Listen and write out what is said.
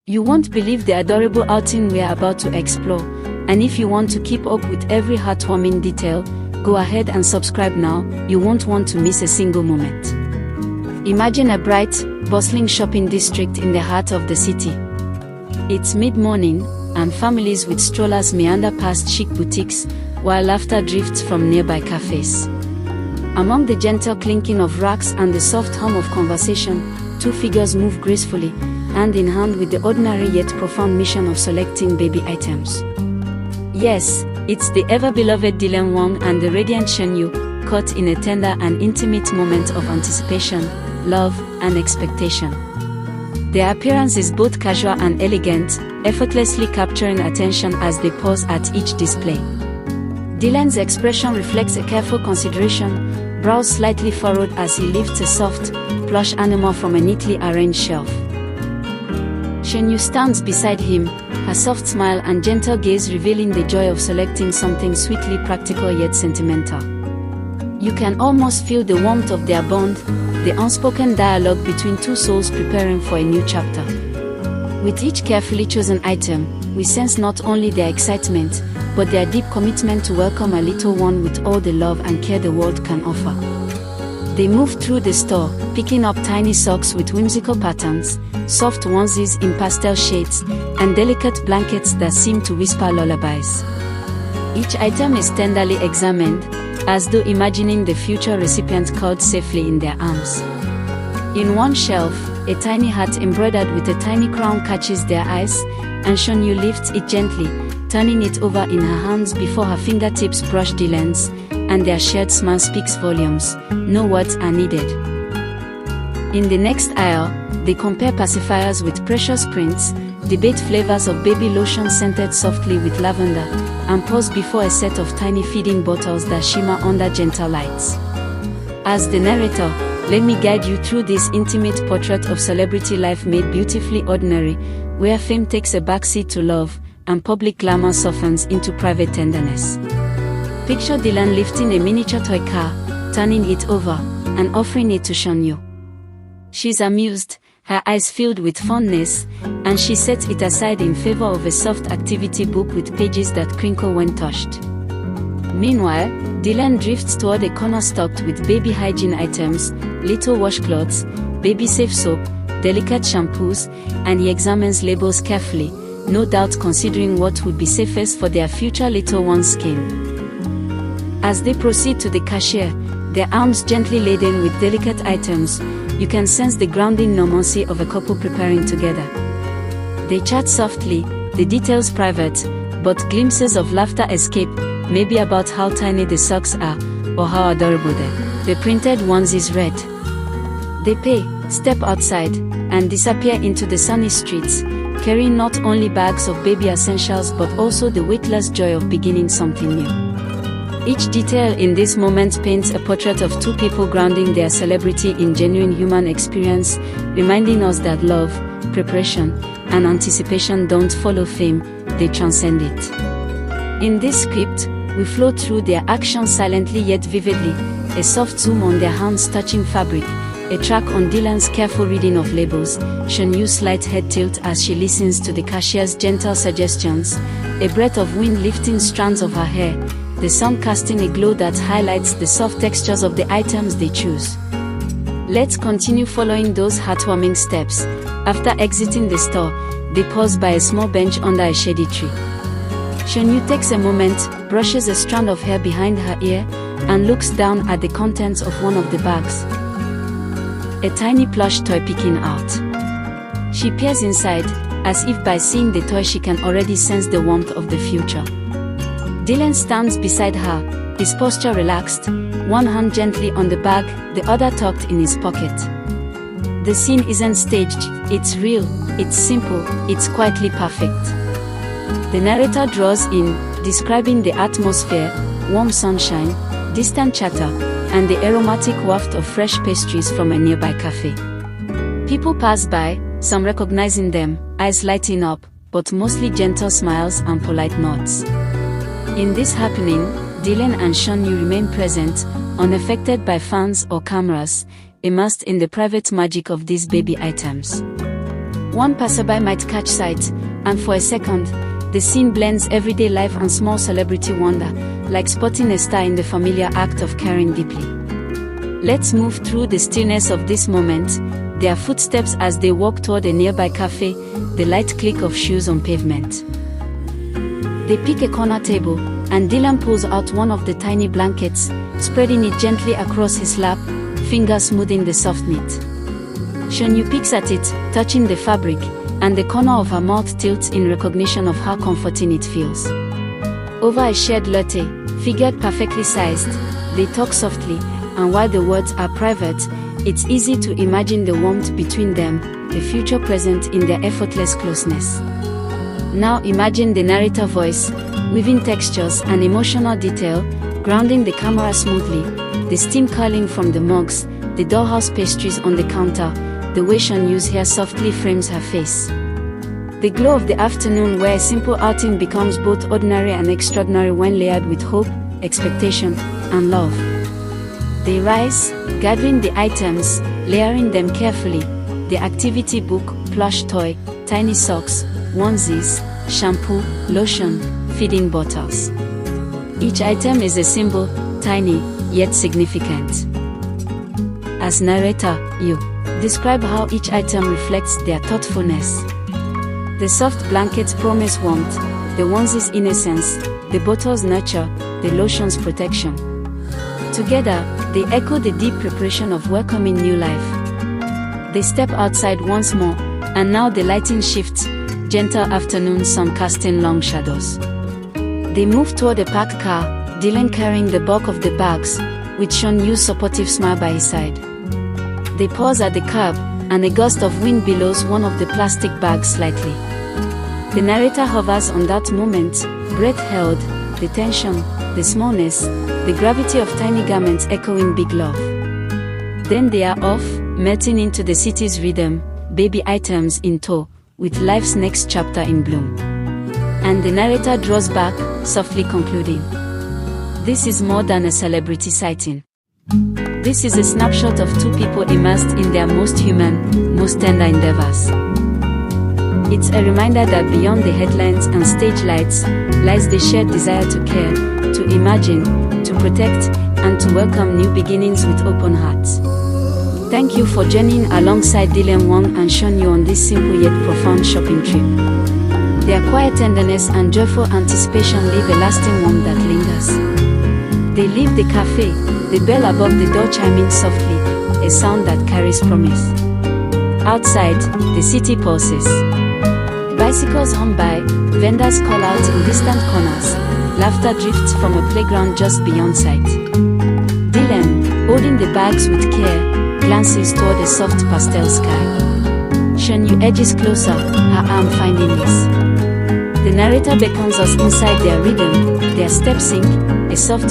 You won't believe the adorable outing we are about to explore, and if you want to keep up with every heartwarming detail, go ahead and subscribe now. You won't want to miss a single moment. Imagine a bright, bustling shopping district in the heart of the city. It's mid-morning, and families with strollers meander past chic boutiques, while laughter drifts from nearby cafes. Among the gentle clinking of racks and the soft hum of conversation, two figures move gracefully, hand in hand with the ordinary yet profound mission of selecting baby items. Yes, it's the ever-beloved Wang and the radiant Shen caught in a tender and intimate moment of anticipation, love, and expectation. Their appearance is both casual and elegant, effortlessly capturing attention as they pause at each display. Dylan's expression reflects a careful consideration, brows slightly furrowed as he lifts a soft, plush animal from a neatly arranged shelf. Shen stands beside him, her soft smile and gentle gaze revealing the joy of selecting something sweetly practical yet sentimental. You can almost feel the warmth of their bond, the unspoken dialogue between two souls preparing for a new chapter. With each carefully chosen item, we sense not only their excitement, but their deep commitment to welcome a little one with all the love and care the world can offer. They move through the store, picking up tiny socks with whimsical patterns, soft onesies in pastel shades, and delicate blankets that seem to whisper lullabies. Each item is tenderly examined, as though imagining the future recipient curled safely in their arms. In one shelf, a tiny hat embroidered with a tiny crown catches their eyes, and Shen lifts it gently, turning it over in her hands before her fingertips brush the lens, and their shared smile speaks volumes. No words are needed. In the next aisle, they compare pacifiers with precious prints, debate flavors of baby lotion scented softly with lavender, and pause before a set of tiny feeding bottles that shimmer under gentle lights. As the narrator, let me guide you through this intimate portrait of celebrity life made beautifully ordinary, where fame takes a backseat to love, and public glamour softens into private tenderness. Picture Dylan lifting a miniature toy car, turning it over, and offering it to Shen. She's amused, her eyes filled with fondness, and she sets it aside in favor of a soft activity book with pages that crinkle when touched. Meanwhile, Dylan drifts toward a corner stocked with baby hygiene items, little washcloths, baby-safe soap, delicate shampoos, and he examines labels carefully, no doubt considering what would be safest for their future little one's skin. As they proceed to the cashier, their arms gently laden with delicate items, you can sense the grounding normalcy of a couple preparing together. They chat softly, the details private, but glimpses of laughter escape, maybe about how tiny the socks are, or how adorable the printed onesies read. They pay, step outside, and disappear into the sunny streets, carrying not only bags of baby essentials but also the weightless joy of beginning something new. Each detail in this moment paints a portrait of two people grounding their celebrity in genuine human experience, reminding us that love, preparation, and anticipation don't follow fame, they transcend it. In this script, we flow through their actions silently yet vividly, a soft zoom on their hands touching fabric, a track on Dylan's careful reading of labels, Shen's slight head tilt as she listens to the cashier's gentle suggestions, a breath of wind lifting strands of her hair, the sun casting a glow that highlights the soft textures of the items they choose. Let's continue following those heartwarming steps. After exiting the store, they pause by a small bench under a shady tree. Shen takes a moment, brushes a strand of hair behind her ear, and looks down at the contents of one of the bags. A tiny plush toy peeking out. She peers inside, as if by seeing the toy she can already sense the warmth of the future. Dylan stands beside her, his posture relaxed, one hand gently on the bag, the other tucked in his pocket. The scene isn't staged, it's real, it's simple, it's quietly perfect. The narrator draws in, describing the atmosphere, warm sunshine, distant chatter, and the aromatic waft of fresh pastries from a nearby cafe. People pass by, some recognizing them, eyes lighting up, but mostly gentle smiles and polite nods. In this happening, Dylan and Shen remain present, unaffected by fans or cameras, immersed in the private magic of these baby items. One passerby might catch sight, and for a second, the scene blends everyday life and small celebrity wonder, like spotting a star in the familiar act of caring deeply. Let's move through the stillness of this moment, their footsteps as they walk toward a nearby cafe, the light click of shoes on pavement. They pick a corner table, and Dylan pulls out one of the tiny blankets, spreading it gently across his lap, fingers smoothing the soft knit. Shen picks at it, touching the fabric, and the corner of her mouth tilts in recognition of how comforting it feels. Over a shared latte, figured perfectly sized, they talk softly, and while the words are private, it's easy to imagine the warmth between them, the future present in their effortless closeness. Now imagine the narrator voice, weaving textures and emotional detail, grounding the camera smoothly, the steam curling from the mugs, the dollhouse pastries on the counter, the way Shen Yu's hair softly frames her face. The glow of the afternoon where a simple outing becomes both ordinary and extraordinary when layered with hope, expectation, and love. They rise, gathering the items, layering them carefully, the activity book, plush toy, tiny socks, onesies, shampoo, lotion, feeding bottles. Each item is a symbol, tiny, yet significant. As narrator, you describe how each item reflects their thoughtfulness. The soft blankets promise warmth, the onesies innocence, the bottles nurture, the lotions protection. Together, they echo the deep preparation of welcoming new life. They step outside once more, and now the lighting shifts, gentle afternoon sun casting long shadows. They move toward a parked car, Dylan carrying the bulk of the bags, with Shen Yu's supportive smile by his side. They pause at the curb, and a gust of wind billows one of the plastic bags slightly. The narrator hovers on that moment, breath held, the tension, the smallness, the gravity of tiny garments echoing big love. Then they are off, melting into the city's rhythm, baby items in tow, with life's next chapter in bloom. And the narrator draws back, softly concluding, "This is more than a celebrity sighting. This is a snapshot of two people immersed in their most human, most tender endeavors." It's a reminder that beyond the headlines and stage lights lies the shared desire to care, to imagine, to protect, and to welcome new beginnings with open hearts. Thank you for journeying alongside Dylan, Wang, and Shen Yu on this simple yet profound shopping trip. Their quiet tenderness and joyful anticipation leave a lasting warmth that lingers. They leave the cafe, the bell above the door chiming softly, a sound that carries promise. Outside, the city pulses. Bicycles hum by, vendors call out in distant corners, laughter drifts from a playground just beyond sight. Dylan, holding the bags with care, glances toward a soft pastel sky. Shen Yu edges closer, her arm finding his. The narrator beckons us inside their rhythm, their steps sync, a soft